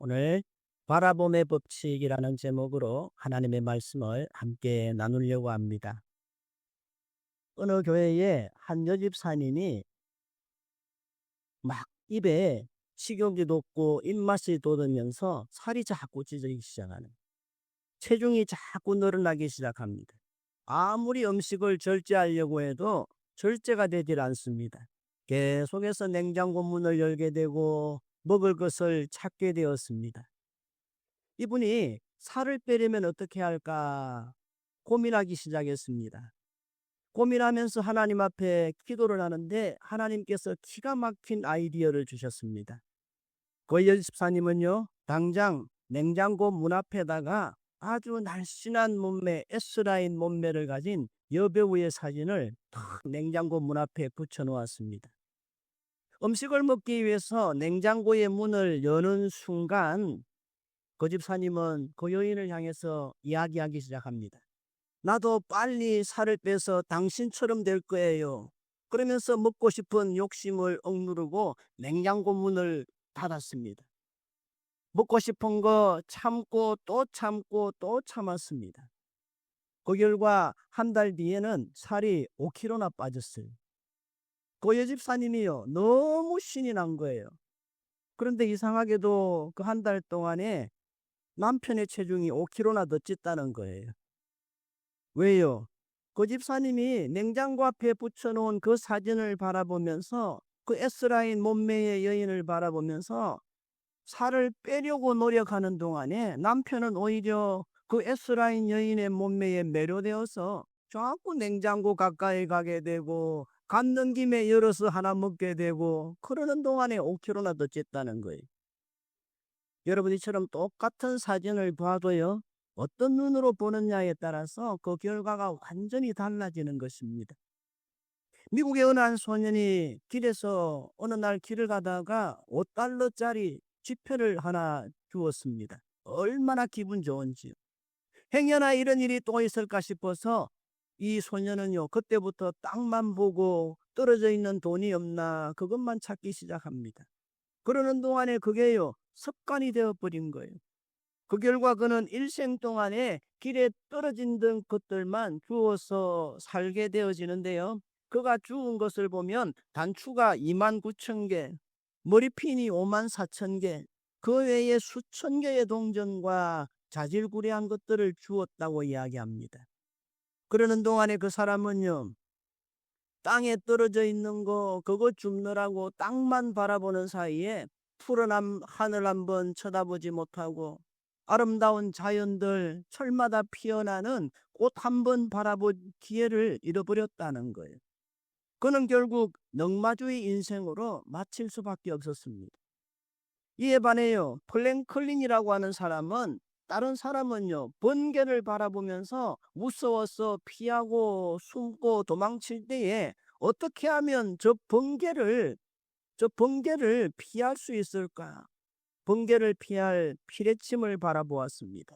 오늘 바라봄의 법칙이라는 제목으로 하나님의 말씀을 함께 나누려고 합니다. 어느 교회에 한 여집사님이 막 입에 식욕이 돋고 입맛이 돋으면서 살이 자꾸 찌기 시작하는, 체중이 자꾸 늘어나기 시작합니다. 아무리 음식을 절제하려고 해도 절제가 되질 않습니다. 계속해서 냉장고 문을 열게 되고 먹을 것을 찾게 되었습니다. 이분이 살을 빼려면 어떻게 할까 고민하기 시작했습니다. 고민하면서 하나님 앞에 기도를 하는데 하나님께서 기가 막힌 아이디어를 주셨습니다. 그 연집사님은요, 당장 냉장고 문 앞에다가 아주 날씬한 몸매, S라인 몸매를 가진 여배우의 사진을 탁 냉장고 문 앞에 붙여 놓았습니다. 음식을 먹기 위해서 냉장고의 문을 여는 순간 그 집사님은 그 여인을 향해서 이야기하기 시작합니다. 나도 빨리 살을 빼서 당신처럼 될 거예요. 그러면서 먹고 싶은 욕심을 억누르고 냉장고 문을 닫았습니다. 먹고 싶은 거 참고 또 참고 또 참았습니다. 그 결과 한 달 뒤에는 살이 5kg나 빠졌어요. 그 여집사님이요, 너무 신이 난 거예요. 그런데 이상하게도 그 한 달 동안에 남편의 체중이 5kg나 더 쪘다는 거예요. 왜요? 그 집사님이 냉장고 앞에 붙여놓은 그 사진을 바라보면서, 그 S라인 몸매의 여인을 바라보면서 살을 빼려고 노력하는 동안에 남편은 오히려 그 S라인 여인의 몸매에 매료되어서 자꾸 냉장고 가까이 가게 되고 갔는 김에 열어서 하나 먹게 되고 그러는 동안에 5kg나 더 쪘다는 거예요. 여러분, 이처럼 똑같은 사진을 봐도요, 어떤 눈으로 보느냐에 따라서 그 결과가 완전히 달라지는 것입니다. 미국의 어느 한 소년이 길에서 어느 날 길을 가다가 $5짜리 지폐를 하나 주었습니다. 얼마나 기분 좋은지요. 행여나 이런 일이 또 있을까 싶어서 이 소년은요, 그때부터 땅만 보고 떨어져 있는 돈이 없나 그것만 찾기 시작합니다. 그러는 동안에 그게요, 습관이 되어버린 거예요. 그 결과 그는 일생 동안에 길에 떨어진 것들만 주워서 살게 되어지는데요. 그가 주운 것을 보면 단추가 29,000개, 머리핀이 54,000개, 그 외에 수천 개의 동전과 자질구레한 것들을 주웠다고 이야기합니다. 그러는 동안에 그 사람은요, 땅에 떨어져 있는 거 그거 줍느라고 땅만 바라보는 사이에 푸른 하늘 한번 쳐다보지 못하고 아름다운 자연들, 철마다 피어나는 꽃 한번 바라볼 기회를 잃어버렸다는 거예요. 그는 결국 넉마주의 인생으로 마칠 수밖에 없었습니다. 이에 반해요, 플랭클린이라고 하는 사람은, 다른 사람은요, 번개를 바라보면서 무서워서 피하고 숨고 도망칠 때에 어떻게 하면 저 번개를 피할 수 있을까? 번개를 피할 피레침을 바라보았습니다.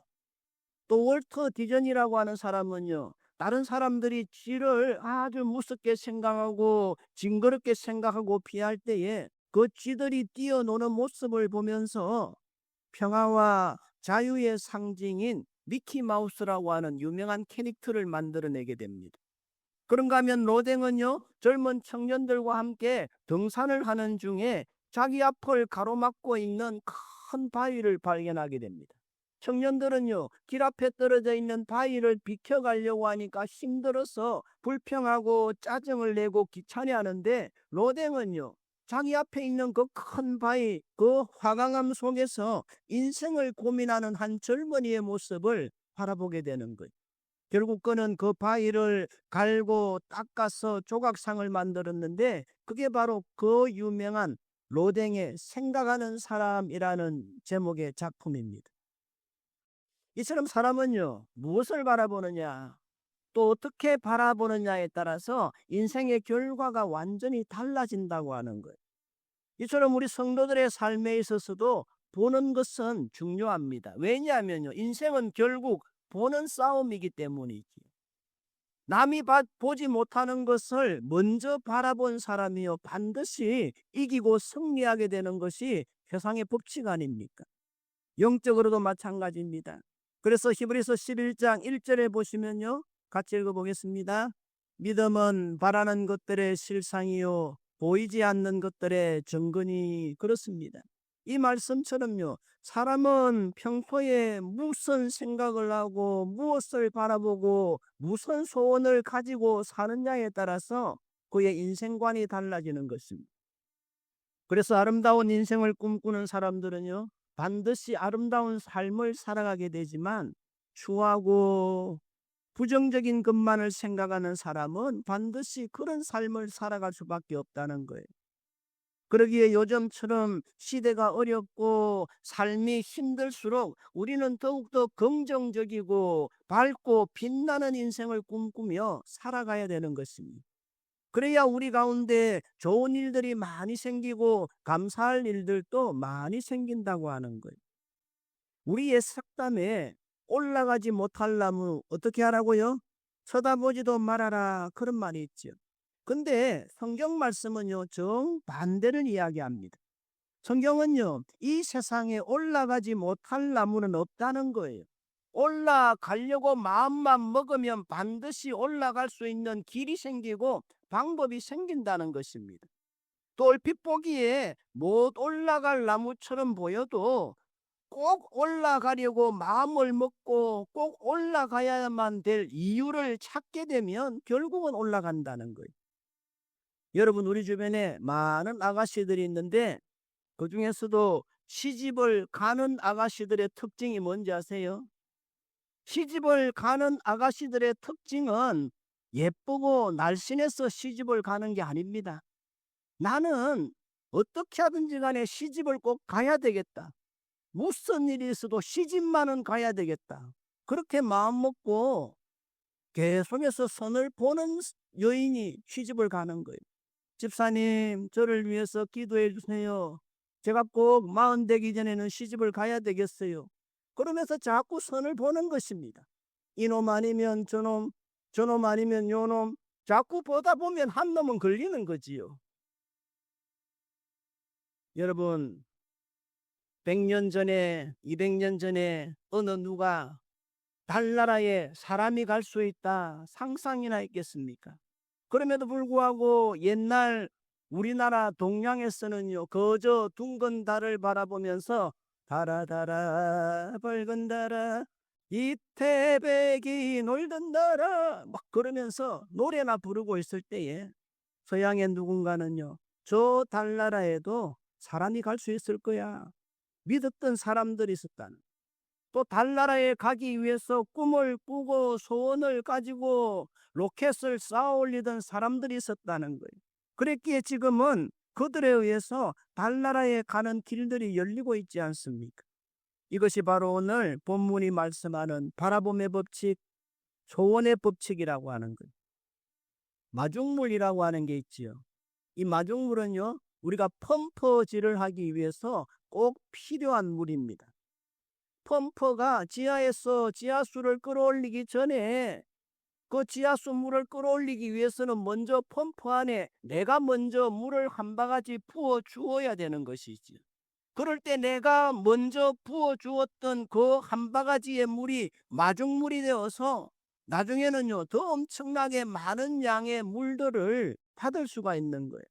또 월터 디전이라고 하는 사람은요, 다른 사람들이 쥐를 아주 무섭게 생각하고 징그럽게 생각하고 피할 때에 그 쥐들이 뛰어노는 모습을 보면서 평화와 자유의 상징인 미키마우스라고 하는 유명한 캐릭터를 만들어내게 됩니다. 그런가 하면 로댕은요, 젊은 청년들과 함께 등산을 하는 중에 자기 앞을 가로막고 있는 큰 바위를 발견하게 됩니다. 청년들은요, 길 앞에 떨어져 있는 바위를 비켜가려고 하니까 힘들어서 불평하고 짜증을 내고 귀찮아하는데, 로댕은요, 자기 앞에 있는 그 큰 바위, 그 화강암 속에서 인생을 고민하는 한 젊은이의 모습을 바라보게 되는 거예요. 결국 그는 그 바위를 갈고 닦아서 조각상을 만들었는데, 그게 바로 그 유명한 로댕의 생각하는 사람이라는 제목의 작품입니다. 이처럼 사람은요, 무엇을 바라보느냐, 또 어떻게 바라보느냐에 따라서 인생의 결과가 완전히 달라진다고 하는 거예요. 이처럼 우리 성도들의 삶에 있어서도 보는 것은 중요합니다. 왜냐하면요, 인생은 결국 보는 싸움이기 때문이지. 남이 보지 못하는 것을 먼저 바라본 사람이요, 반드시 이기고 승리하게 되는 것이 세상의 법칙 아닙니까? 영적으로도 마찬가지입니다. 그래서 히브리서 11장 1절에 보시면요. 같이 읽어보겠습니다. 믿음은 바라는 것들의 실상이요 보이지 않는 것들의 증거니. 그렇습니다. 이 말씀처럼요. 사람은 평소에 무슨 생각을 하고 무엇을 바라보고 무슨 소원을 가지고 사느냐에 따라서 그의 인생관이 달라지는 것입니다. 그래서 아름다운 인생을 꿈꾸는 사람들은요. 반드시 아름다운 삶을 살아가게 되지만 추하고 부정적인 것만을 생각하는 사람은 반드시 그런 삶을 살아갈 수밖에 없다는 거예요. 그러기에 요즘처럼 시대가 어렵고 삶이 힘들수록 우리는 더욱더 긍정적이고 밝고 빛나는 인생을 꿈꾸며 살아가야 되는 것입니다. 그래야 우리 가운데 좋은 일들이 많이 생기고 감사할 일들도 많이 생긴다고 하는 거예요. 우리의 sak담에 올라가지 못하려면 어떻게 하라고요? 쳐다보지도 말아라, 그런 말이 있죠. 근데 성경 말씀은요, 정반대를 이야기합니다. 성경은요, 이 세상에 올라가지 못할 나무는 없다는 거예요. 올라가려고 마음만 먹으면 반드시 올라갈 수 있는 길이 생기고 방법이 생긴다는 것입니다. 또 얼핏 보기에 못 올라갈 나무처럼 보여도 꼭 올라가려고 마음을 먹고 꼭 올라가야만 될 이유를 찾게 되면 결국은 올라간다는 거예요. 여러분, 우리 주변에 많은 아가씨들이 있는데 그 중에서도 시집을 가는 아가씨들의 특징이 뭔지 아세요? 시집을 가는 아가씨들의 특징은 예쁘고 날씬해서 시집을 가는 게 아닙니다. 나는 어떻게 하든지 간에 시집을 꼭 가야 되겠다. 무슨 일이 있어도 시집만은 가야 되겠다. 그렇게 마음먹고 계속해서 선을 보는 여인이 시집을 가는 거예요. 집사님, 저를 위해서 기도해 주세요. 제가 꼭 40 되기 전에는 시집을 가야 되겠어요. 그러면서 자꾸 선을 보는 것입니다. 이놈 아니면 저놈, 저놈 아니면 요놈, 자꾸 보다 보면 한 놈은 걸리는 거지요. 여러분, 100년 전에, 200년 전에 어느 누가 달나라에 사람이 갈 수 있다 상상이나 했겠습니까? 그럼에도 불구하고 옛날 우리나라 동양에서는요, 그저 둥근 달을 바라보면서 달아 달아 밝은 달아 이태백이 놀던 달아 막 그러면서 노래나 부르고 있을 때에 서양의 누군가는요, 저 달나라에도 사람이 갈 수 있을 거야 믿었던 사람들이 있었다는. 또 달나라에 가기 위해서 꿈을 꾸고 소원을 가지고 로켓을 쌓아 올리던 사람들이 있었다는 거예요. 그랬기에 지금은 그들에 의해서 달나라에 가는 길들이 열리고 있지 않습니까? 이것이 바로 오늘 본문이 말씀하는 바라봄의 법칙, 소원의 법칙이라고 하는 거예요. 마중물이라고 하는 게 있지요. 이 마중물은요, 우리가 펌퍼질을 하기 위해서 꼭 필요한 물입니다. 펌퍼가 지하에서 지하수를 끌어올리기 전에 그 지하수 물을 끌어올리기 위해서는 먼저 펌프 안에 내가 먼저 물을 한 바가지 부어 주어야 되는 것이지. 그럴 때 내가 먼저 부어 주었던 그 한 바가지의 물이 마중물이 되어서 나중에는요, 더 엄청나게 많은 양의 물들을 받을 수가 있는 거예요.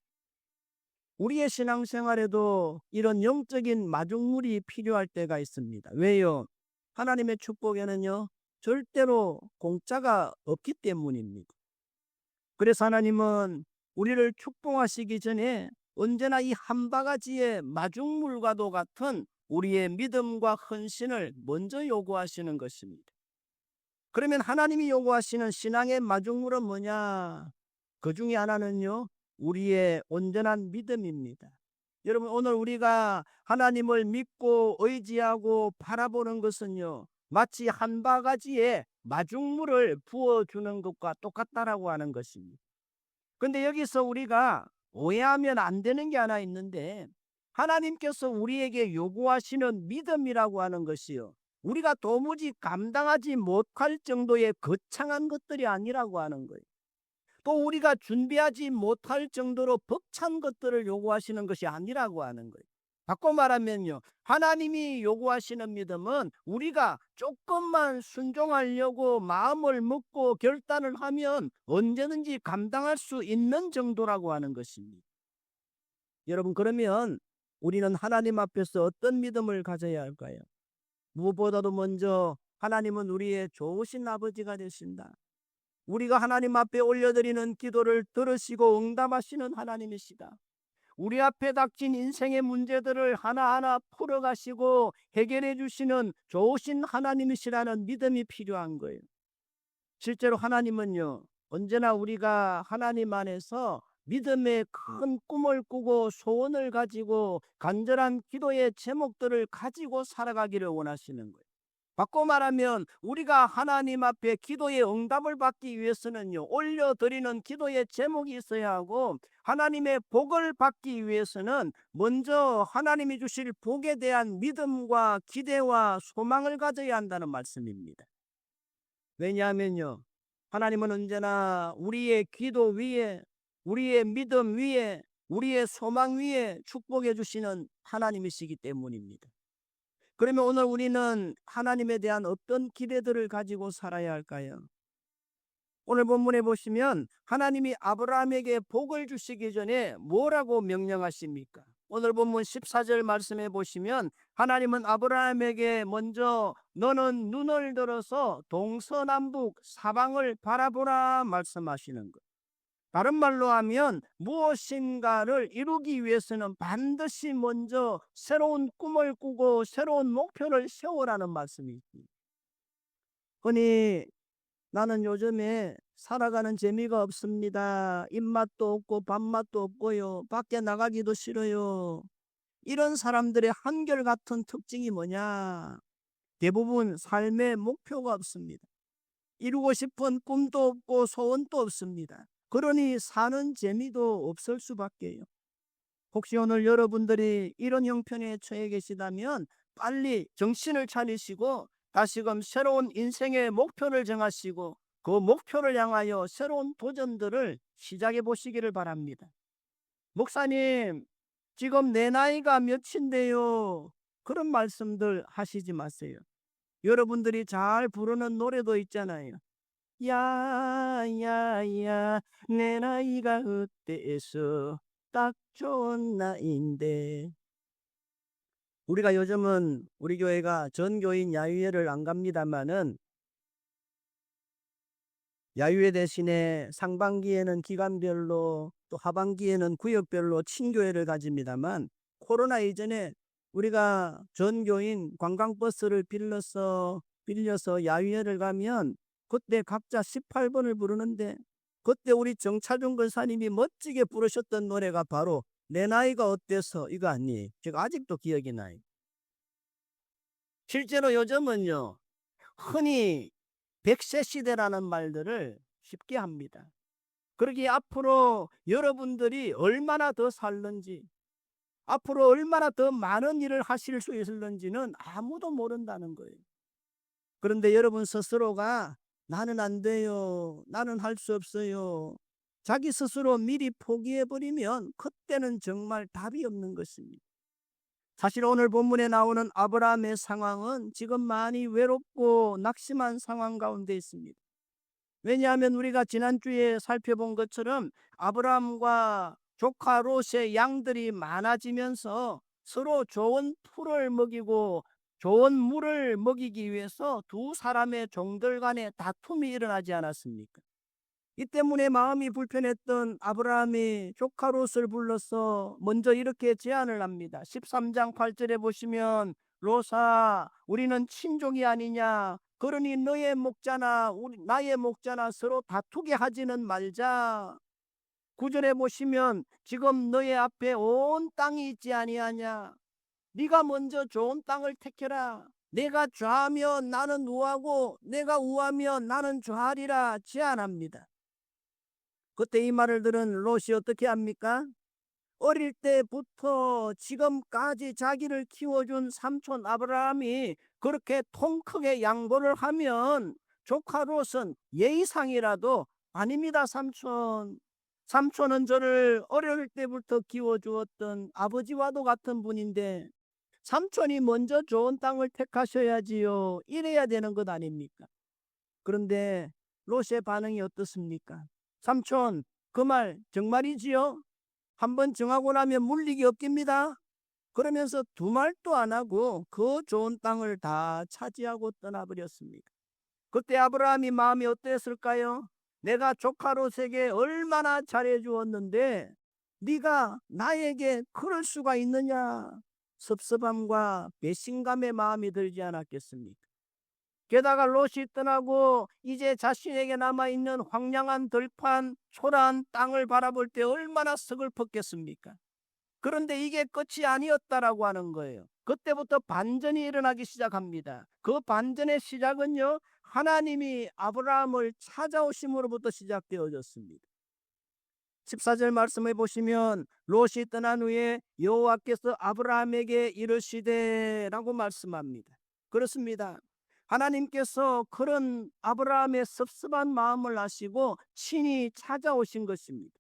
우리의 신앙생활에도 이런 영적인 마중물이 필요할 때가 있습니다. 왜요? 하나님의 축복에는요, 절대로 공짜가 없기 때문입니다. 그래서 하나님은 우리를 축복하시기 전에 언제나 이 한 바가지의 마중물과도 같은 우리의 믿음과 헌신을 먼저 요구하시는 것입니다. 그러면 하나님이 요구하시는 신앙의 마중물은 뭐냐? 그 중에 하나는요, 우리의 온전한 믿음입니다. 여러분, 오늘 우리가 하나님을 믿고 의지하고 바라보는 것은요, 마치 한 바가지에 마중물을 부어주는 것과 똑같다라고 하는 것입니다. 근데 여기서 우리가 오해하면 안 되는 게 하나 있는데, 하나님께서 우리에게 요구하시는 믿음이라고 하는 것이요, 우리가 도무지 감당하지 못할 정도의 거창한 것들이 아니라고 하는 거예요. 또 우리가 준비하지 못할 정도로 벅찬 것들을 요구하시는 것이 아니라고 하는 거예요. 바꿔 말하면요, 하나님이 요구하시는 믿음은 우리가 조금만 순종하려고 마음을 먹고 결단을 하면 언제든지 감당할 수 있는 정도라고 하는 것입니다. 여러분, 그러면 우리는 하나님 앞에서 어떤 믿음을 가져야 할까요? 무엇보다도 먼저 하나님은 우리의 좋으신 아버지가 되신다. 우리가 하나님 앞에 올려드리는 기도를 들으시고 응답하시는 하나님이시다. 우리 앞에 닥친 인생의 문제들을 하나하나 풀어가시고 해결해 주시는 좋으신 하나님이시라는 믿음이 필요한 거예요. 실제로 하나님은요, 언제나 우리가 하나님 안에서 믿음의 큰 꿈을 꾸고 소원을 가지고 간절한 기도의 제목들을 가지고 살아가기를 원하시는 거예요. 바꿔 말하면 우리가 하나님 앞에 기도의 응답을 받기 위해서는요, 올려드리는 기도의 제목이 있어야 하고, 하나님의 복을 받기 위해서는 먼저 하나님이 주실 복에 대한 믿음과 기대와 소망을 가져야 한다는 말씀입니다. 왜냐하면요, 하나님은 언제나 우리의 기도 위에, 우리의 믿음 위에, 우리의 소망 위에 축복해 주시는 하나님이시기 때문입니다. 그러면 오늘 우리는 하나님에 대한 어떤 기대들을 가지고 살아야 할까요? 오늘 본문에 보시면 하나님이 아브라함에게 복을 주시기 전에 뭐라고 명령하십니까? 오늘 본문 14절 말씀해 보시면 하나님은 아브라함에게 먼저 너는 눈을 들어서 동서남북 사방을 바라보라 말씀하시는 것. 다른 말로 하면 무엇인가를 이루기 위해서는 반드시 먼저 새로운 꿈을 꾸고 새로운 목표를 세우라는 말씀이 있습니다. 흔히 나는 요즘에 살아가는 재미가 없습니다. 입맛도 없고 밥맛도 없고요. 밖에 나가기도 싫어요. 이런 사람들의 한결같은 특징이 뭐냐? 대부분 삶의 목표가 없습니다. 이루고 싶은 꿈도 없고 소원도 없습니다. 그러니 사는 재미도 없을 수밖에요. 혹시 오늘 여러분들이 이런 형편에 처해 계시다면 빨리 정신을 차리시고 다시금 새로운 인생의 목표를 정하시고 그 목표를 향하여 새로운 도전들을 시작해 보시기를 바랍니다. 목사님, 지금 내 나이가 몇인데요? 그런 말씀들 하시지 마세요. 여러분들이 잘 부르는 노래도 있잖아요. 야야야 내 나이가 어때서 딱 좋은 나이인데. 우리가 요즘은 우리 교회가 전교인 야유회를 안 갑니다마는 야유회 대신에 상반기에는 기간별로 또 하반기에는 구역별로 친교회를 가집니다만, 코로나 이전에 우리가 전교인 관광버스를 빌려서 야유회를 가면 그때 각자 18번을 부르는데, 그때 우리 정차준 권사님이 멋지게 부르셨던 노래가 바로 내 나이가 어때서 이거 아니에요. 제가 아직도 기억이 나요. 실제로 요즘은요, 흔히 100세 시대라는 말들을 쉽게 합니다. 그러기에 앞으로 여러분들이 얼마나 더 살는지, 앞으로 얼마나 더 많은 일을 하실 수 있을는지는 아무도 모른다는 거예요. 그런데 여러분 스스로가 나는 안 돼요, 나는 할 수 없어요, 자기 스스로 미리 포기해버리면 그때는 정말 답이 없는 것입니다. 사실 오늘 본문에 나오는 아브라함의 상황은 지금 많이 외롭고 낙심한 상황 가운데 있습니다. 왜냐하면 우리가 지난주에 살펴본 것처럼 아브라함과 조카 롯의 양들이 많아지면서 서로 좋은 풀을 먹이고 좋은 물을 먹이기 위해서 두 사람의 종들 간에 다툼이 일어나지 않았습니까? 이 때문에 마음이 불편했던 아브라함이 조카 롯을 불러서 먼저 이렇게 제안을 합니다. 13장 8절에 보시면 롯아, 우리는 친족이 아니냐? 그러니 너의 목자나 나의 목자나 서로 다투게 하지는 말자. 9절에 보시면 지금 너의 앞에 온 땅이 있지 아니하냐? 네가 먼저 좋은 땅을 택해라. 내가 좌하면 나는 우하고 내가 우하면 나는 좌하리라 제안합니다. 그때 이 말을 들은 롯이 어떻게 합니까? 어릴 때부터 지금까지 자기를 키워준 삼촌 아브라함이 그렇게 통 크게 양보를 하면 조카 롯은 예의상이라도 아닙니다 삼촌, 삼촌은 저를 어릴 때부터 키워주었던 아버지와도 같은 분인데 삼촌이 먼저 좋은 땅을 택하셔야지요. 이래야 되는 것 아닙니까? 그런데 롯의 반응이 어떻습니까? 삼촌, 그 말 정말이지요? 한번 정하고 나면 물리기 없깁니다. 그러면서 두 말도 안 하고 그 좋은 땅을 다 차지하고 떠나버렸습니다. 그때 아브라함이 마음이 어땠을까요? 내가 조카 롯에게 얼마나 잘해주었는데 네가 나에게 그럴 수가 있느냐? 섭섭함과 배신감의 마음이 들지 않았겠습니까? 게다가 롯이 떠나고 이제 자신에게 남아있는 황량한 들판, 초라한 땅을 바라볼 때 얼마나 서글펐겠습니까? 그런데 이게 끝이 아니었다라고 하는 거예요. 그때부터 반전이 일어나기 시작합니다. 그 반전의 시작은요, 하나님이 아브라함을 찾아오심으로부터 시작되어졌습니다. 14절 말씀을 보시면 롯이 떠난 후에 여호와께서 아브라함에게 이르시되라고 말씀합니다. 그렇습니다. 하나님께서 그런 아브라함의 섭섭한 마음을 아시고 친히 찾아오신 것입니다.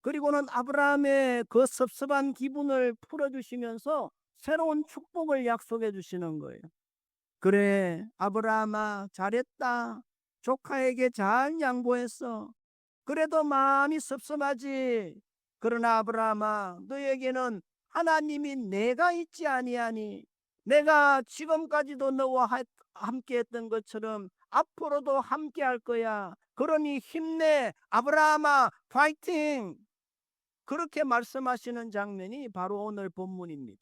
그리고는 아브라함의 그 섭섭한 기분을 풀어주시면서 새로운 축복을 약속해 주시는 거예요. 그래, 아브라함아, 잘했다. 조카에게 잘 양보했어. 그래도 마음이 섭섭하지. 그러나 아브라함아, 너에게는 하나님이 내가 있지 아니하니 내가 지금까지도 너와 함께 했던 것처럼 앞으로도 함께 할 거야. 그러니 힘내. 아브라함아, 파이팅. 그렇게 말씀하시는 장면이 바로 오늘 본문입니다.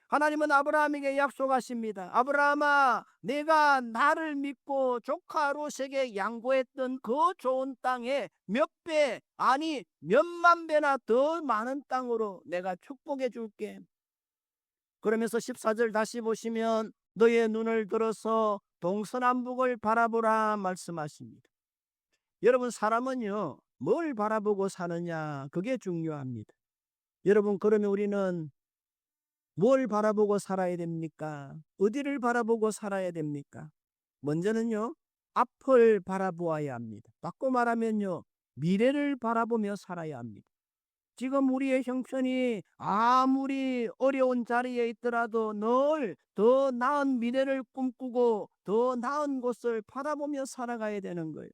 하나님은 아브라함에게 약속하십니다. 아브라함아, 내가 나를 믿고 조카 롯에게 양보했던 그 좋은 땅에 몇 배, 아니 몇만 배나 더 많은 땅으로 내가 축복해 줄게. 그러면서 14절 다시 보시면 너의 눈을 들어서 동서남북을 바라보라 말씀하십니다. 여러분, 사람은요, 뭘 바라보고 사느냐, 그게 중요합니다. 여러분, 그러면 우리는 뭘 바라보고 살아야 됩니까? 어디를 바라보고 살아야 됩니까? 먼저는요, 앞을 바라보아야 합니다. 바꿔 말하면요, 미래를 바라보며 살아야 합니다. 지금 우리의 형편이 아무리 어려운 자리에 있더라도 늘 더 나은 미래를 꿈꾸고 더 나은 곳을 바라보며 살아가야 되는 거예요.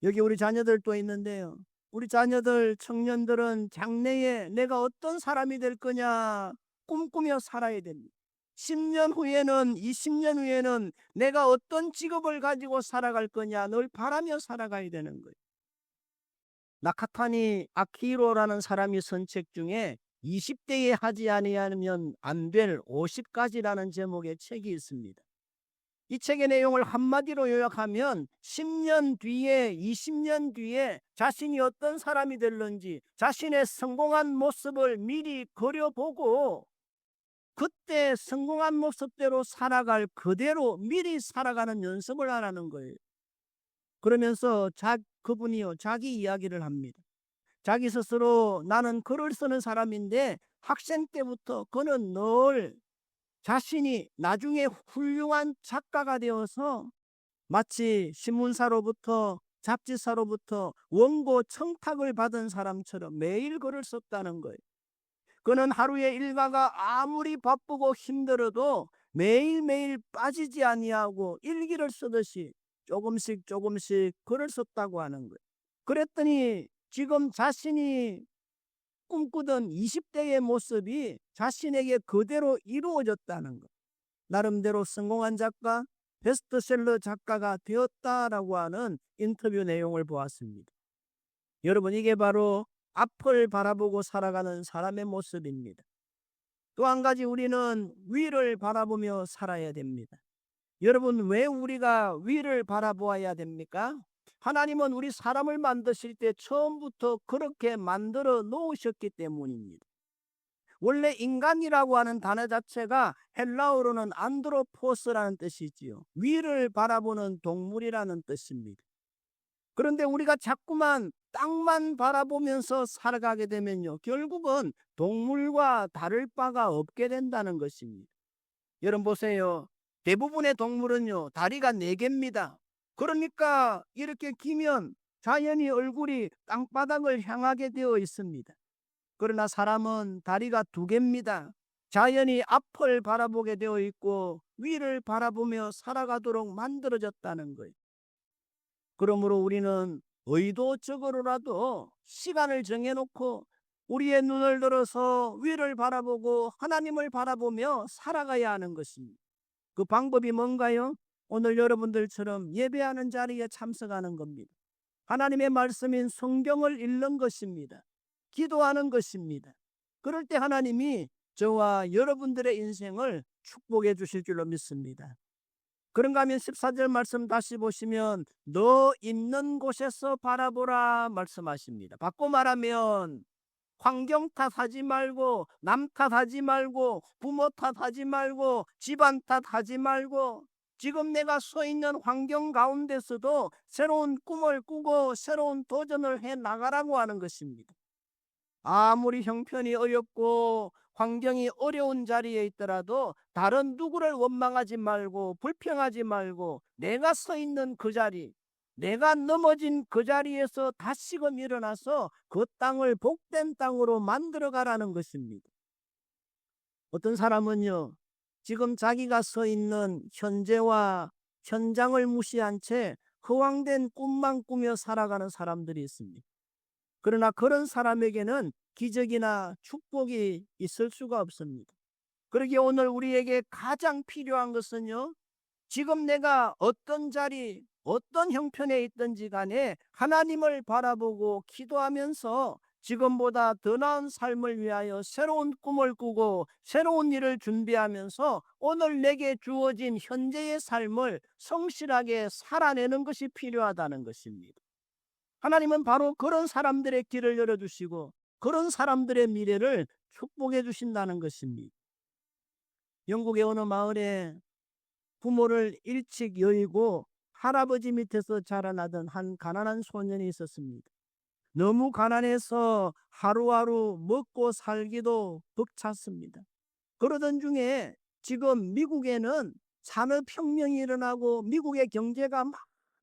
여기 우리 자녀들도 있는데요. 우리 자녀들, 청년들은 장래에 내가 어떤 사람이 될 거냐 꿈꾸며 살아야 됩니다. 10년 후에는, 20년 후에는 내가 어떤 직업을 가지고 살아갈 거냐 늘 바라며 살아가야 되는 거예요. 나카타니 아키히로라는 사람이 쓴 책 중에 20대에 하지 아니하면 안 될 50가지라는 제목의 책이 있습니다. 이 책의 내용을 한마디로 요약하면 10년 뒤에, 20년 뒤에 자신이 어떤 사람이 될는지 자신의 성공한 모습을 미리 그려보고 그때 성공한 모습대로 살아갈 그대로 미리 살아가는 연습을 하라는 거예요. 그러면서 그분이요, 자기 이야기를 합니다. 자기 스스로 나는 글을 쓰는 사람인데 학생 때부터 그는 늘 자신이 나중에 훌륭한 작가가 되어서 마치 신문사로부터 잡지사로부터 원고 청탁을 받은 사람처럼 매일 글을 썼다는 거예요. 그는 하루의 일과가 아무리 바쁘고 힘들어도 매일매일 빠지지 아니하고 일기를 쓰듯이 조금씩 조금씩 글을 썼다고 하는 거예요. 그랬더니 지금 자신이 꿈꾸던 20대의 모습이 자신에게 그대로 이루어졌다는 것. 나름대로 성공한 작가, 베스트셀러 작가가 되었다라고 하는 인터뷰 내용을 보았습니다. 여러분, 이게 바로 앞을 바라보고 살아가는 사람의 모습입니다. 또 한 가지, 우리는 위를 바라보며 살아야 됩니다. 여러분, 왜 우리가 위를 바라보아야 됩니까? 하나님은 우리 사람을 만드실 때 처음부터 그렇게 만들어 놓으셨기 때문입니다. 원래 인간이라고 하는 단어 자체가 헬라어로는 안드로포스라는 뜻이지요. 위를 바라보는 동물이라는 뜻입니다. 그런데 우리가 자꾸만 땅만 바라보면서 살아가게 되면요, 결국은 동물과 다를 바가 없게 된다는 것입니다. 여러분 보세요. 대부분의 동물은요, 다리가 4개입니다. 그러니까 이렇게 기면 자연히 얼굴이 땅바닥을 향하게 되어 있습니다. 그러나 사람은 다리가 두 개입니다. 자연히 앞을 바라보게 되어 있고 위를 바라보며 살아가도록 만들어졌다는 거예요. 그러므로 우리는 의도적으로라도 시간을 정해놓고 우리의 눈을 들어서 위를 바라보고 하나님을 바라보며 살아가야 하는 것입니다. 그 방법이 뭔가요? 오늘 여러분들처럼 예배하는 자리에 참석하는 겁니다. 하나님의 말씀인 성경을 읽는 것입니다. 기도하는 것입니다. 그럴 때 하나님이 저와 여러분들의 인생을 축복해 주실 줄로 믿습니다. 그런가 하면 14절 말씀 다시 보시면 너 있는 곳에서 바라보라 말씀하십니다. 바꿔 말하면 환경 탓하지 말고 남 탓하지 말고 부모 탓하지 말고 집안 탓하지 말고 지금 내가 서 있는 환경 가운데서도 새로운 꿈을 꾸고 새로운 도전을 해 나가라고 하는 것입니다. 아무리 형편이 어렵고 환경이 어려운 자리에 있더라도 다른 누구를 원망하지 말고 불평하지 말고 내가 서 있는 그 자리, 내가 넘어진 그 자리에서 다시금 일어나서 그 땅을 복된 땅으로 만들어 가라는 것입니다. 어떤 사람은요, 지금 자기가 서 있는 현재와 현장을 무시한 채 허황된 꿈만 꾸며 살아가는 사람들이 있습니다. 그러나 그런 사람에게는 기적이나 축복이 있을 수가 없습니다. 그러기에 오늘 우리에게 가장 필요한 것은요, 지금 내가 어떤 자리, 어떤 형편에 있든지 간에 하나님을 바라보고 기도하면서 지금보다 더 나은 삶을 위하여 새로운 꿈을 꾸고 새로운 일을 준비하면서 오늘 내게 주어진 현재의 삶을 성실하게 살아내는 것이 필요하다는 것입니다. 하나님은 바로 그런 사람들의 길을 열어주시고 그런 사람들의 미래를 축복해 주신다는 것입니다. 영국의 어느 마을에 부모를 일찍 여의고 할아버지 밑에서 자라나던 한 가난한 소년이 있었습니다. 너무 가난해서 하루하루 먹고 살기도 벅찼습니다. 그러던 중에 지금 미국에는 산업혁명이 일어나고 미국의 경제가 막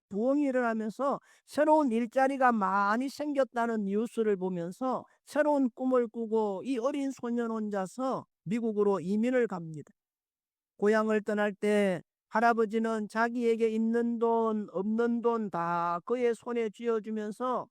부흥이 일어나면서 새로운 일자리가 많이 생겼다는 뉴스를 보면서 새로운 꿈을 꾸고 이 어린 소년 혼자서 미국으로 이민을 갑니다. 고향을 떠날 때 할아버지는 자기에게 있는 돈 없는 돈 다 그의 손에 쥐어주면서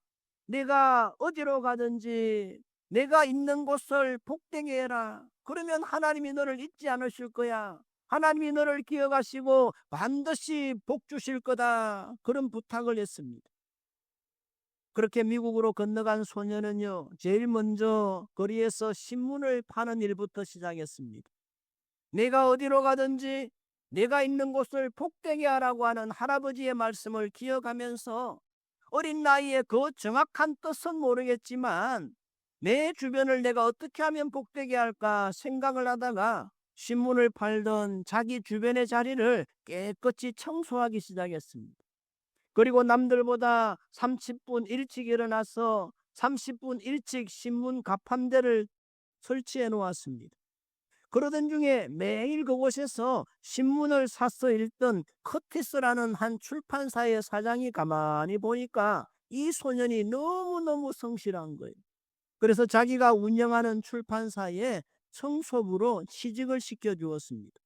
내가 어디로 가든지 내가 있는 곳을 복되게 해라. 그러면 하나님이 너를 잊지 않으실 거야. 하나님이 너를 기억하시고 반드시 복 주실 거다. 그런 부탁을 했습니다. 그렇게 미국으로 건너간 소년은요, 제일 먼저 거리에서 신문을 파는 일부터 시작했습니다. 내가 어디로 가든지 내가 있는 곳을 복되게 하라고 하는 할아버지의 말씀을 기억하면서 어린 나이에 그 정확한 뜻은 모르겠지만 내 주변을 내가 어떻게 하면 복되게 할까 생각을 하다가 신문을 팔던 자기 주변의 자리를 깨끗이 청소하기 시작했습니다. 그리고 남들보다 30분 일찍 일어나서 30분 일찍 신문 가판대를 설치해 놓았습니다. 그러던 중에 매일 그곳에서 신문을 사서 읽던 커티스라는 한 출판사의 사장이 가만히 보니까 이 소년이 너무너무 성실한 거예요. 그래서 자기가 운영하는 출판사에 청소부로 취직을 시켜주었습니다.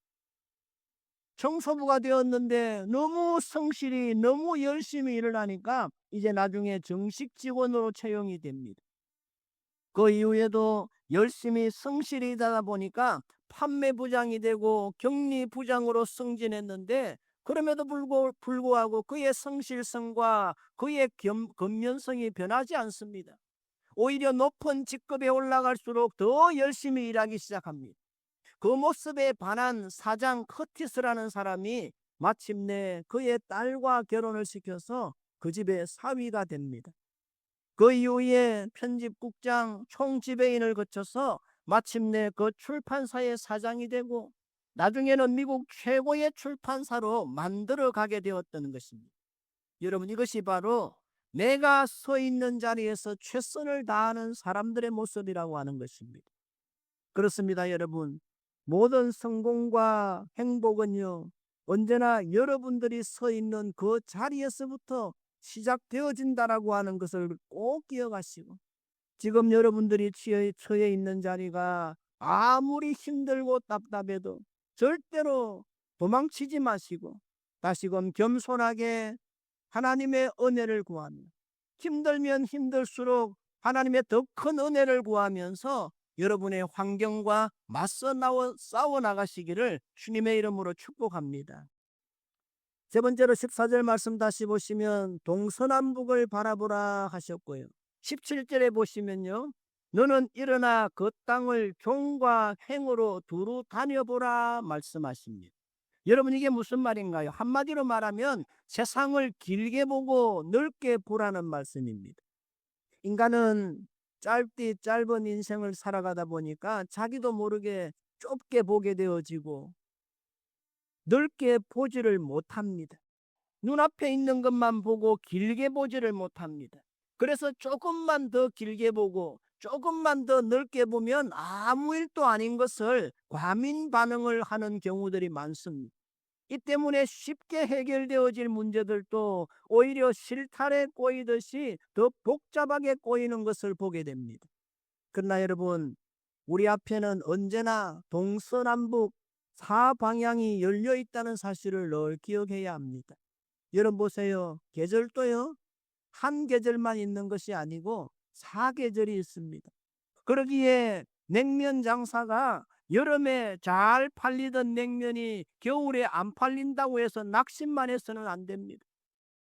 청소부가 되었는데 너무 성실히 너무 열심히 일을 하니까 이제 나중에 정식 직원으로 채용이 됩니다. 그 이후에도 열심히 성실히 일하다 보니까 판매부장이 되고 격리부장으로 승진했는데 그럼에도 불구하고 그의 성실성과 그의 근면성이 변하지 않습니다. 오히려 높은 직급에 올라갈수록 더 열심히 일하기 시작합니다. 그 모습에 반한 사장 커티스라는 사람이 마침내 그의 딸과 결혼을 시켜서 그 집의 사위가 됩니다. 그 이후에 편집국장, 총지배인을 거쳐서 마침내 그 출판사의 사장이 되고 나중에는 미국 최고의 출판사로 만들어 가게 되었다는 것입니다. 여러분, 이것이 바로 내가 서 있는 자리에서 최선을 다하는 사람들의 모습이라고 하는 것입니다. 그렇습니다, 여러분. 모든 성공과 행복은요, 언제나 여러분들이 서 있는 그 자리에서부터 시작되어진다라고 하는 것을 꼭 기억하시고, 지금 여러분들이 처해 있는 자리가 아무리 힘들고 답답해도 절대로 도망치지 마시고 다시금 겸손하게 하나님의 은혜를 구하며, 힘들면 힘들수록 하나님의 더 큰 은혜를 구하면서 여러분의 환경과 맞서 싸워 나가시기를 주님의 이름으로 축복합니다. 세 번째로 14절 말씀 다시 보시면 동서남북을 바라보라 하셨고요. 17절에 보시면요, 너는 일어나 그 땅을 종과 행으로 두루 다녀보라 말씀하십니다. 여러분, 이게 무슨 말인가요? 한마디로 말하면 세상을 길게 보고 넓게 보라는 말씀입니다. 인간은 짧은 인생을 살아가다 보니까 자기도 모르게 좁게 보게 되어지고 넓게 보지를 못합니다. 눈앞에 있는 것만 보고 길게 보지를 못합니다. 그래서 조금만 더 길게 보고 조금만 더 넓게 보면 아무 일도 아닌 것을 과민 반응을 하는 경우들이 많습니다. 이 때문에 쉽게 해결되어질 문제들도 오히려 실타래 꼬이듯이 더 복잡하게 꼬이는 것을 보게 됩니다. 그러나 여러분, 우리 앞에는 언제나 동서남북 사방향이 열려 있다는 사실을 늘 기억해야 합니다. 여러분 보세요. 계절도요, 한 계절만 있는 것이 아니고 4계절이 있습니다. 그러기에 냉면 장사가 여름에 잘 팔리던 냉면이 겨울에 안 팔린다고 해서 낙심만 해서는 안 됩니다.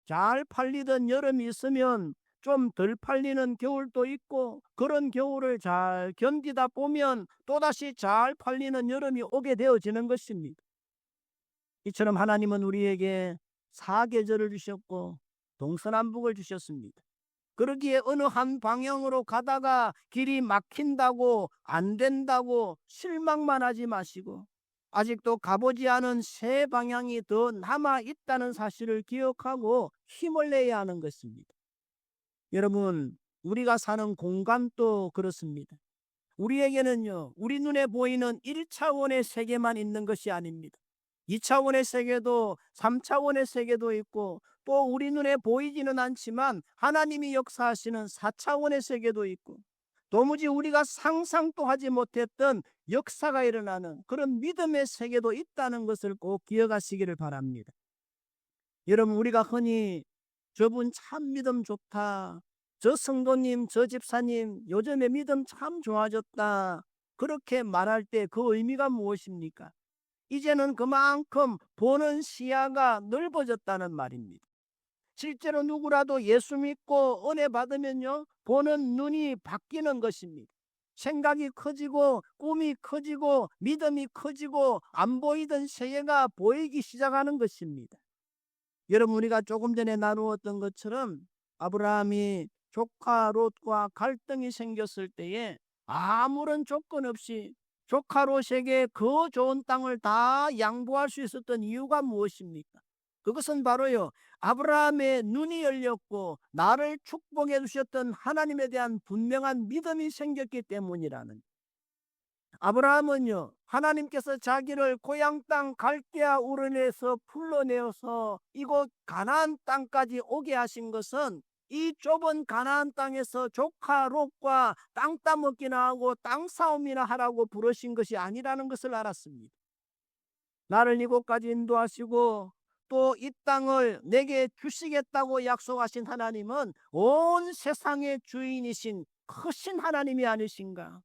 잘 팔리던 여름이 있으면 좀 덜 팔리는 겨울도 있고, 그런 겨울을 잘 견디다 보면 또다시 잘 팔리는 여름이 오게 되어지는 것입니다. 이처럼 하나님은 우리에게 4계절을 주셨고 동서남북을 주셨습니다. 그러기에 어느 한 방향으로 가다가 길이 막힌다고, 안 된다고 실망만 하지 마시고 아직도 가보지 않은 새 방향이 더 남아 있다는 사실을 기억하고 힘을 내야 하는 것입니다. 여러분, 우리가 사는 공간도 그렇습니다. 우리에게는요, 우리 눈에 보이는 1차원의 세계만 있는 것이 아닙니다. 2차원의 세계도 3차원의 세계도 있고, 또 우리 눈에 보이지는 않지만 하나님이 역사하시는 4차원의 세계도 있고, 도무지 우리가 상상도 하지 못했던 역사가 일어나는 그런 믿음의 세계도 있다는 것을 꼭 기억하시기를 바랍니다. 여러분, 우리가 흔히 저분 참 믿음 좋다, 저 성도님, 저 집사님 요즘에 믿음 참 좋아졌다, 그렇게 말할 때 그 의미가 무엇입니까? 이제는 그만큼 보는 시야가 넓어졌다는 말입니다. 실제로 누구라도 예수 믿고 은혜 받으면요, 보는 눈이 바뀌는 것입니다. 생각이 커지고 꿈이 커지고 믿음이 커지고 안 보이던 세계가 보이기 시작하는 것입니다. 여러분, 우리가 조금 전에 나누었던 것처럼 아브라함이 조카 롯과 갈등이 생겼을 때에 아무런 조건 없이 조카 롯에게 그 좋은 땅을 다 양보할 수 있었던 이유가 무엇입니까? 그것은 바로요, 아브라함의 눈이 열렸고 나를 축복해 주셨던 하나님에 대한 분명한 믿음이 생겼기 때문이라는. 아브라함은요, 하나님께서 자기를 고향 땅 갈대아 우르에서 불러내어서 이곳 가나안 땅까지 오게 하신 것은 이 좁은 가나안 땅에서 조카 롯과 땅 따먹기나 하고 땅 싸움이나 하라고 부르신 것이 아니라는 것을 알았습니다. 나를 이곳까지 인도하시고 또 이 땅을 내게 주시겠다고 약속하신 하나님은 온 세상의 주인이신 크신 하나님이 아니신가?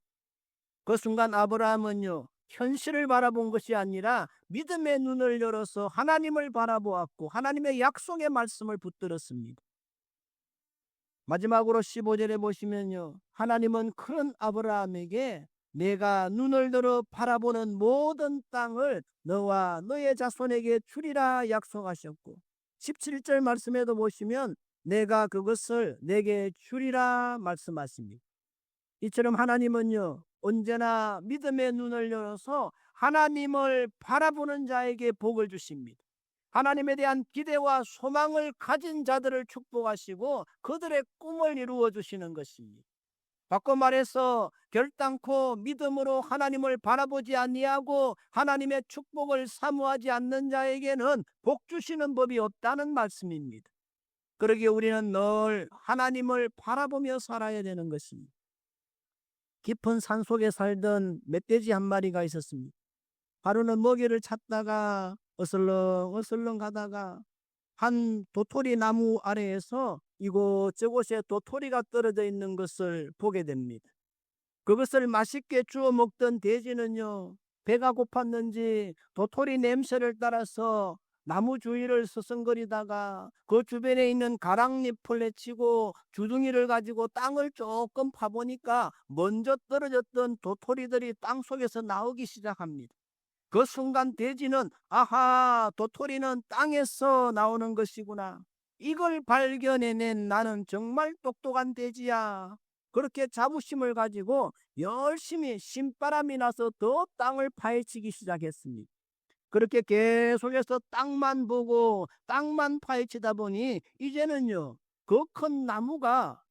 그 순간 아브라함은요, 현실을 바라본 것이 아니라 믿음의 눈을 열어서 하나님을 바라보았고 하나님의 약속의 말씀을 붙들었습니다. 마지막으로 15절에 보시면요, 하나님은 그런 아브라함에게 내가 눈을 들어 바라보는 모든 땅을 너와 너의 자손에게 주리라 약속하셨고, 17절 말씀에도 보시면 내가 그것을 내게 주리라 말씀하십니다. 이처럼 하나님은요, 언제나 믿음의 눈을 열어서 하나님을 바라보는 자에게 복을 주십니다. 하나님에 대한 기대와 소망을 가진 자들을 축복하시고 그들의 꿈을 이루어 주시는 것입니다. 바꿔 말해서 결단코 믿음으로 하나님을 바라보지 아니하고 하나님의 축복을 사모하지 않는 자에게는 복 주시는 법이 없다는 말씀입니다. 그러기에 우리는 늘 하나님을 바라보며 살아야 되는 것입니다. 깊은 산속에 살던 멧돼지 한 마리가 있었습니다. 하루는 먹이를 찾다가 어슬렁어슬렁 가다가 한 도토리 나무 아래에서 이곳저곳에 도토리가 떨어져 있는 것을 보게 됩니다. 그것을 맛있게 주워 먹던 돼지는요, 배가 고팠는지 도토리 냄새를 따라서 나무 주위를 서성거리다가 그 주변에 있는 가랑잎을 헤치고 주둥이를 가지고 땅을 조금 파보니까 먼저 떨어졌던 도토리들이 땅 속에서 나오기 시작합니다. 그 순간 돼지는 아하, 도토리는 땅에서 나오는 것이구나. 이걸 발견해낸 나는 정말 똑똑한 돼지야. 그렇게 자부심을 가지고 열심히 신바람이 나서 더 땅을 파헤치기 시작했습니다. 그렇게 계속해서 땅만 보고 땅만 파헤치다 보니 이제는요, 그 큰 나무가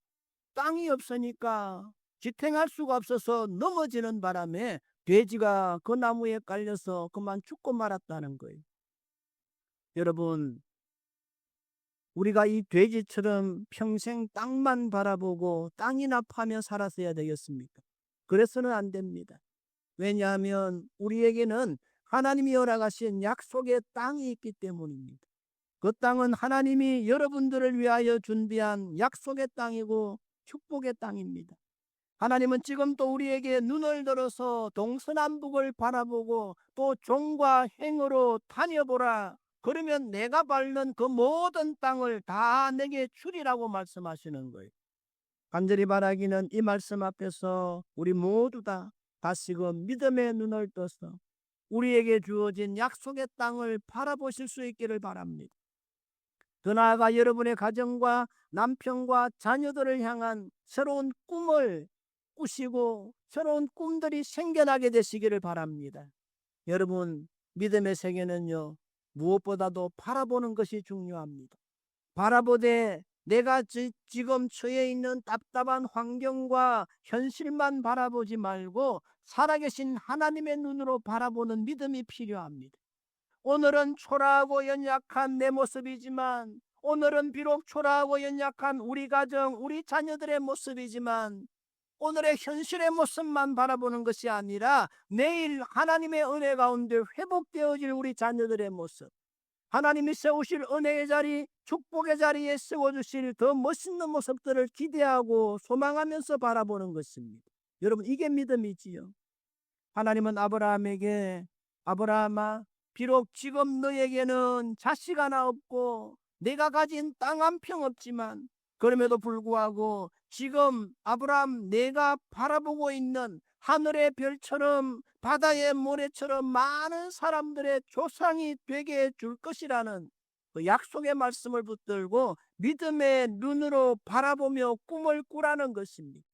땅이 없으니까 지탱할 수가 없어서 넘어지는 바람에 돼지가 그 나무에 깔려서 그만 죽고 말았다는 거예요. 여러분, 우리가 이 돼지처럼 평생 땅만 바라보고 땅이나 파며 살았어야 되겠습니까? 그래서는 안 됩니다. 왜냐하면 우리에게는 하나님이 허락하신 약속의 땅이 있기 때문입니다. 그 땅은 하나님이 여러분들을 위하여 준비한 약속의 땅이고 축복의 땅입니다. 하나님은 지금 또 우리에게 눈을 들어서 동서남북을 바라보고 또 종과 행으로 다녀보라. 그러면 내가 밟는 그 모든 땅을 다 내게 주리라고 말씀하시는 거예요. 간절히 바라기는 이 말씀 앞에서 우리 모두 다 다시금 믿음의 눈을 떠서 우리에게 주어진 약속의 땅을 바라보실 수 있기를 바랍니다. 더 나아가 여러분의 가정과 남편과 자녀들을 향한 새로운 꿈을 꾸시고 새로운 꿈들이 생겨나게 되시기를 바랍니다. 여러분, 믿음의 세계는요, 무엇보다도 바라보는 것이 중요합니다. 바라보되 내가 지금 처해 있는 답답한 환경과 현실만 바라보지 말고 살아계신 하나님의 눈으로 바라보는 믿음이 필요합니다. 오늘은 초라하고 연약한 내 모습이지만, 오늘은 비록 초라하고 연약한 우리 가정, 우리 자녀들의 모습이지만 오늘의 현실의 모습만 바라보는 것이 아니라 내일 하나님의 은혜 가운데 회복되어질 우리 자녀들의 모습, 하나님이 세우실 은혜의 자리, 축복의 자리에 세워주실 더 멋있는 모습들을 기대하고 소망하면서 바라보는 것입니다. 여러분, 이게 믿음이지요. 하나님은 아브라함에게 아브라함아, 비록 지금 너에게는 자식 하나 없고 내가 가진 땅 한 평 없지만 그럼에도 불구하고 지금 아브라함, 내가 바라보고 있는 하늘의 별처럼 바다의 모래처럼 많은 사람들의 조상이 되게 해줄 것이라는 그 약속의 말씀을 붙들고 믿음의 눈으로 바라보며 꿈을 꾸라는 것입니다.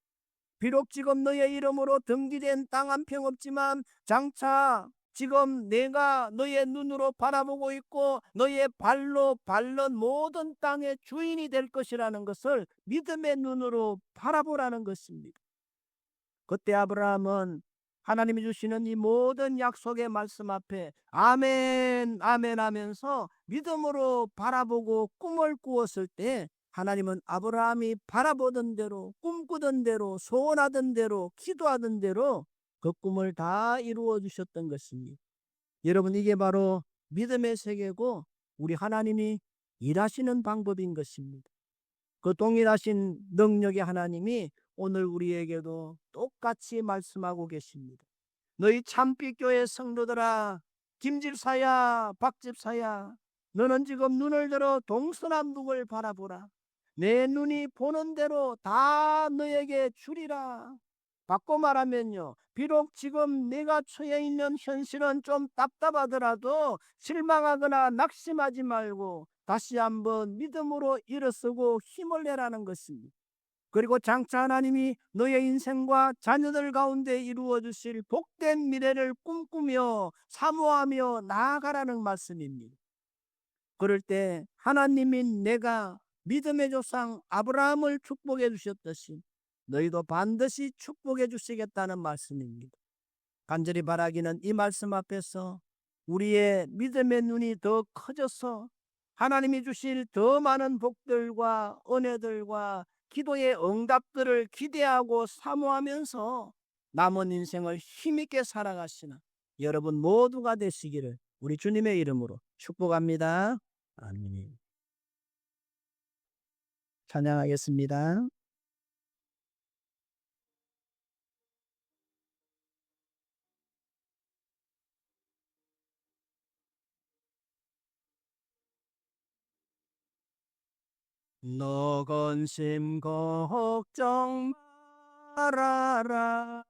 비록 지금 너의 이름으로 등기된 땅 한 평 없지만 장차 지금 내가 너의 눈으로 바라보고 있고 너의 발로 밟는 모든 땅의 주인이 될 것이라는 것을 믿음의 눈으로 바라보라는 것입니다. 그때 아브라함은 하나님이 주시는 이 모든 약속의 말씀 앞에 아멘 아멘 하면서 믿음으로 바라보고 꿈을 꾸었을 때 하나님은 아브라함이 바라보던 대로, 꿈꾸던 대로, 소원하던 대로, 기도하던 대로 그 꿈을 다 이루어 주셨던 것입니다. 여러분, 이게 바로 믿음의 세계고 우리 하나님이 일하시는 방법인 것입니다. 그 동일하신 능력의 하나님이 오늘 우리에게도 똑같이 말씀하고 계십니다. 너희 참빛교회 성도들아, 김집사야, 박집사야, 너는 지금 눈을 들어 동서남북을 바라보라. 내 눈이 보는 대로 다 너에게 주리라. 바꿔 말하면요, 비록 지금 내가 처해 있는 현실은 좀 답답하더라도 실망하거나 낙심하지 말고 다시 한번 믿음으로 일어서고 힘을 내라는 것입니다. 그리고 장차 하나님이 너의 인생과 자녀들 가운데 이루어 주실 복된 미래를 꿈꾸며 사모하며 나아가라는 말씀입니다. 그럴 때 하나님이 내가 믿음의 조상 아브라함을 축복해 주셨듯이 너희도 반드시 축복해 주시겠다는 말씀입니다. 간절히 바라기는 이 말씀 앞에서 우리의 믿음의 눈이 더 커져서 하나님이 주실 더 많은 복들과 은혜들과 기도의 응답들을 기대하고 사모하면서 남은 인생을 힘있게 살아가시는 여러분 모두가 되시기를 우리 주님의 이름으로 축복합니다. 아멘. 찬양하겠습니다. 너 근심 걱정 말아라.